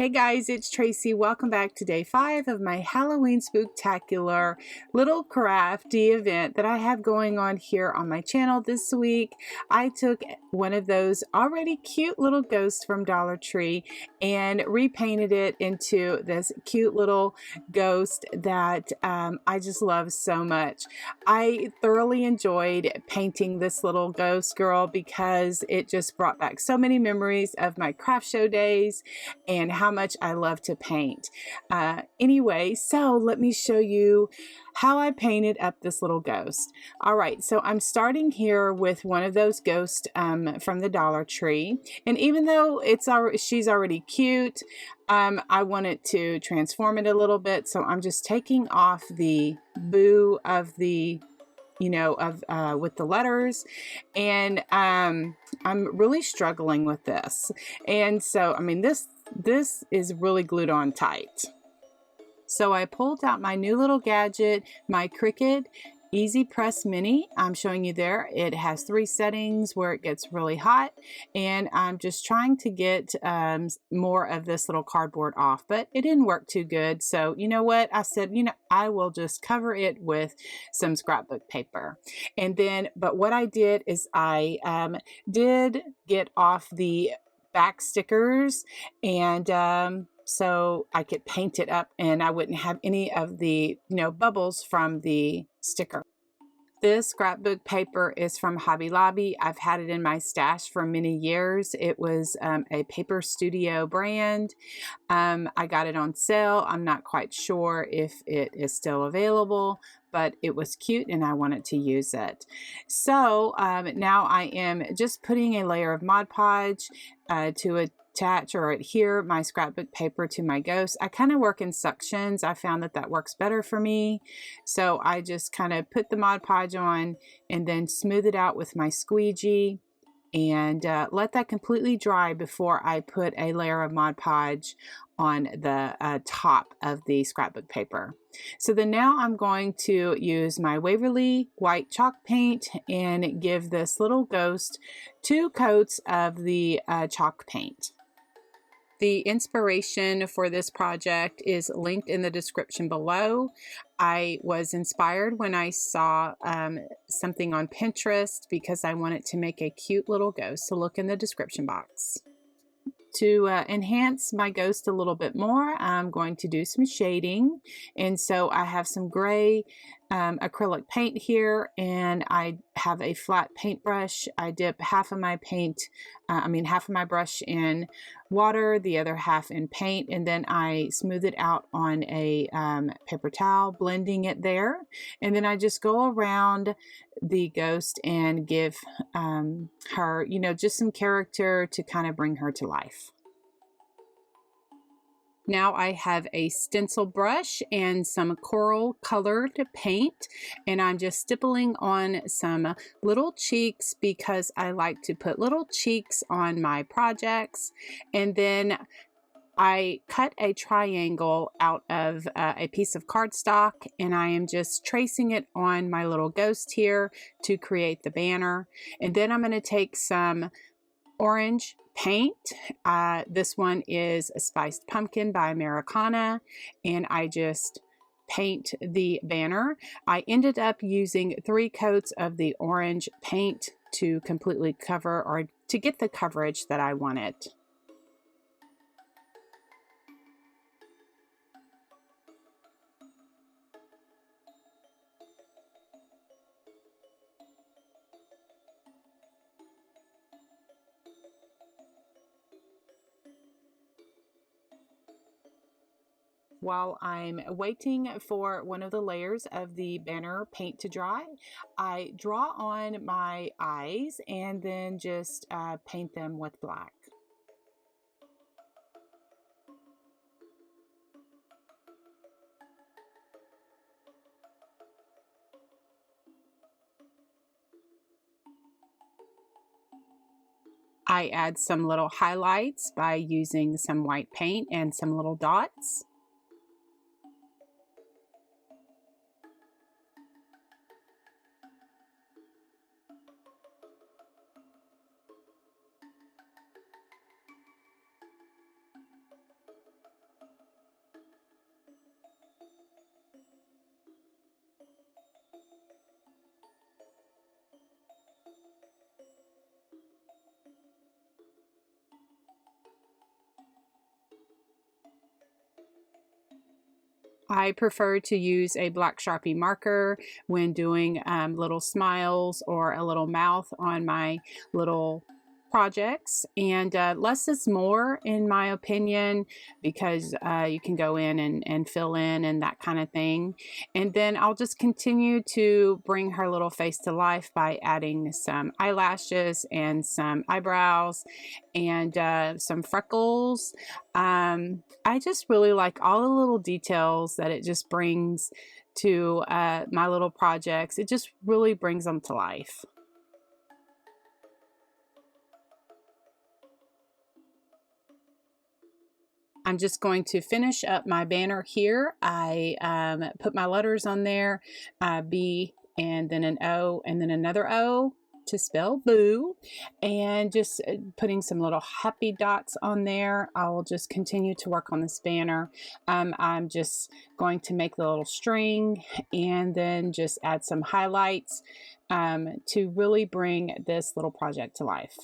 Hey guys, it's Tracy. Welcome back to day 5 of my Halloween Spooktacular little crafty event that I have going on here on my channel this week. I took one of those already cute little ghosts from Dollar Tree and repainted it into this cute little ghost that I just love so much. I thoroughly enjoyed painting this little ghost girl because it just brought back so many memories of my craft show days and how much I love to paint. Anyway, so let me show you how I painted up this little ghost. All right, so I'm starting here with one of those ghosts from the Dollar Tree, and even though she's already cute, I wanted to transform it a little bit, so I'm just taking off the boo of the with the letters, and I'm really struggling with this. And so, I mean, this is really glued on tight. So I pulled out my new little gadget, my Cricut Easy Press Mini. I'm showing you there. It has 3 settings where it gets really hot, and I'm just trying to get more of this little cardboard off, but it didn't work too good. So you know what? I said, I will just cover it with some scrapbook paper. And then, but what I did is I did get off the back stickers, and so I could paint it up and I wouldn't have any of the bubbles from the sticker. This scrapbook paper is from Hobby Lobby. I've had it in my stash for many years. It was a Paper Studio brand. I got it on sale. I'm not quite sure if it is still available, but it was cute and I wanted to use it. So now I am just putting a layer of Mod Podge to attach or adhere my scrapbook paper to my ghost. I kind of work in suctions. I found that works better for me. So I just kind of put the Mod Podge on and then smooth it out with my squeegee and let that completely dry before I put a layer of Mod Podge on the top of the scrapbook paper. So then now I'm going to use my Waverly white chalk paint and give this little ghost 2 coats of the chalk paint. The inspiration for this project is linked in the description below. I was inspired when I saw something on Pinterest because I wanted to make a cute little ghost, so look in the description box. To enhance my ghost a little bit more, I'm going to do some shading. And so I have some gray acrylic paint here, and I have a flat paintbrush. I dip half of my brush in water, the other half in paint, and then I smooth it out on a paper towel, blending it there. And then I just go around the ghost and give her, just some character to kind of bring her to life. Now I have a stencil brush and some coral colored paint, and I'm just stippling on some little cheeks because I like to put little cheeks on my projects. And then I cut a triangle out of a piece of cardstock, and I am just tracing it on my little ghost here to create the banner. And then I'm going to take some orange paint. This one is a Spiced Pumpkin by Americana, and I just paint the banner. I ended up using 3 coats of the orange paint to completely cover, or to get the coverage that I wanted. While I'm waiting for one of the layers of the banner paint to dry, I draw on my eyes and then just paint them with black. I add some little highlights by using some white paint and some little dots. I prefer to use a black Sharpie marker when doing little smiles or a little mouth on my little projects, and less is more in my opinion, because you can go in and fill in and that kind of thing. And then I'll just continue to bring her little face to life by adding some eyelashes and some eyebrows and some freckles. I just really like all the little details that it just brings to my little projects. It just really brings them to life. I'm just going to finish up my banner here. I put my letters on there, B and then an O and then another O to spell boo, and just putting some little happy dots on there. I will just continue to work on this banner. I'm just going to make the little string and then just add some highlights to really bring this little project to life.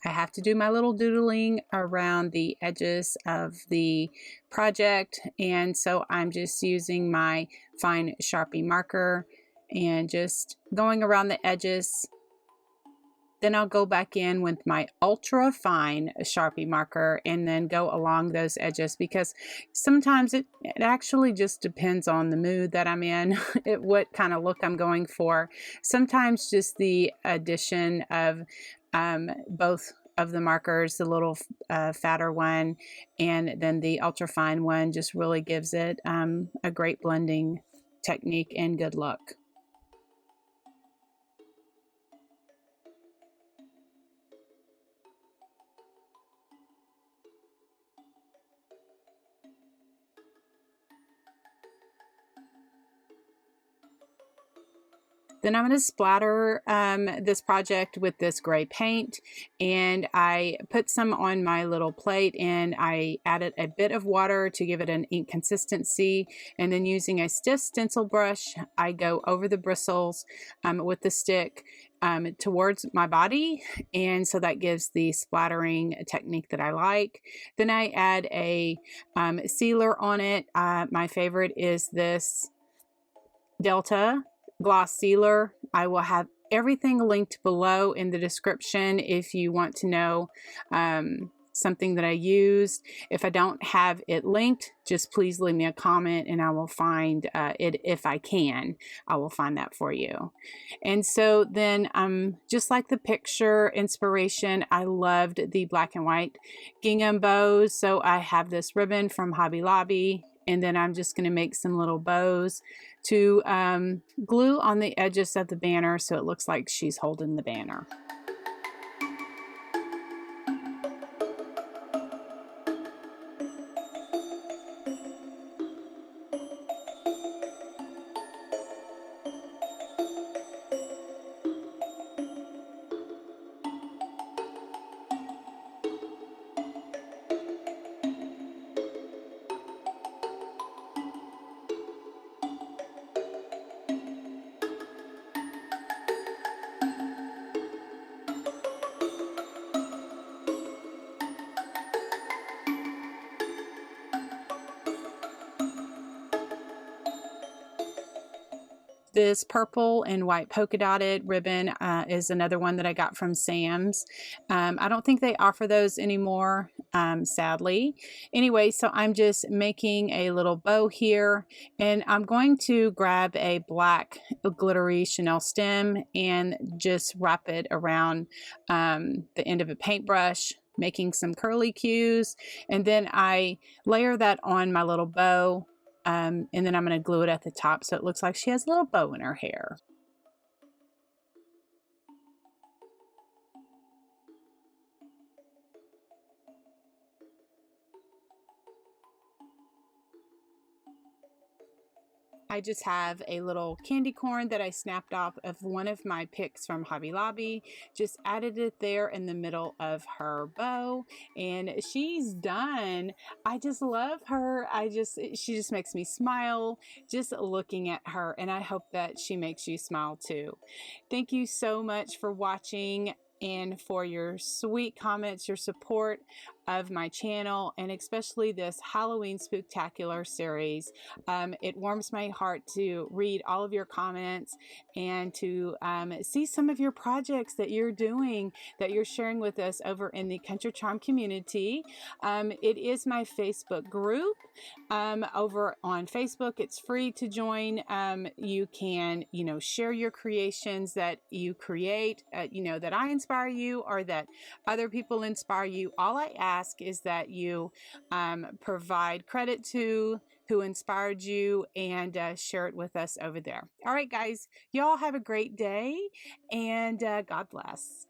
I have to do my little doodling around the edges of the project, and so I'm just using my fine Sharpie marker and just going around the edges. Then I'll go back in with my ultra fine Sharpie marker and then go along those edges, because sometimes it actually just depends on the mood that I'm in, what kind of look I'm going for. Sometimes just the addition of both of the markers, the little fatter one and then the ultra fine one, just really gives it a great blending technique and good look. Then I'm going to splatter this project with this gray paint, and I put some on my little plate and I added a bit of water to give it an ink consistency, and then using a stiff stencil brush I go over the bristles with the stick towards my body, and so that gives the splattering technique that I like. Then I add a sealer on it. My favorite is this Delta gloss sealer. I will have everything linked below in the description if you want to know something that I used. If I don't have it linked, just please leave me a comment and I will find it. If I can, I will find that for you. And so then just like the picture inspiration, I loved the black and white gingham bows. So I have this ribbon from Hobby Lobby, and then I'm just going to make some little bows to glue on the edges of the banner so it looks like she's holding the banner. This purple and white polka dotted ribbon is another one that I got from Sam's. I don't think they offer those anymore. sadly. Anyway, so I'm just making a little bow here, and I'm going to grab a black glittery Chanel stem and just wrap it around the end of a paintbrush, making some curly cues, and then I layer that on my little bow, and then I'm going to glue it at the top so it looks like she has a little bow in her hair. I just have a little candy corn that I snapped off of one of my picks from Hobby Lobby. Just added it there in the middle of her bow, and she's done. I just love her. She just makes me smile just looking at her, and I hope that she makes you smile too. Thank you so much for watching and for your sweet comments, your support of my channel, and especially this Halloween Spooktacular series. It warms my heart to read all of your comments and to see some of your projects that you're doing, that you're sharing with us over in the Country Charm community. It is my Facebook group. Over on Facebook, it's free to join. You can, share your creations that you create, that I inspire you or that other people inspire you. All I ask is that you provide credit to who inspired you and share it with us over there. All right, guys, y'all have a great day, and God bless.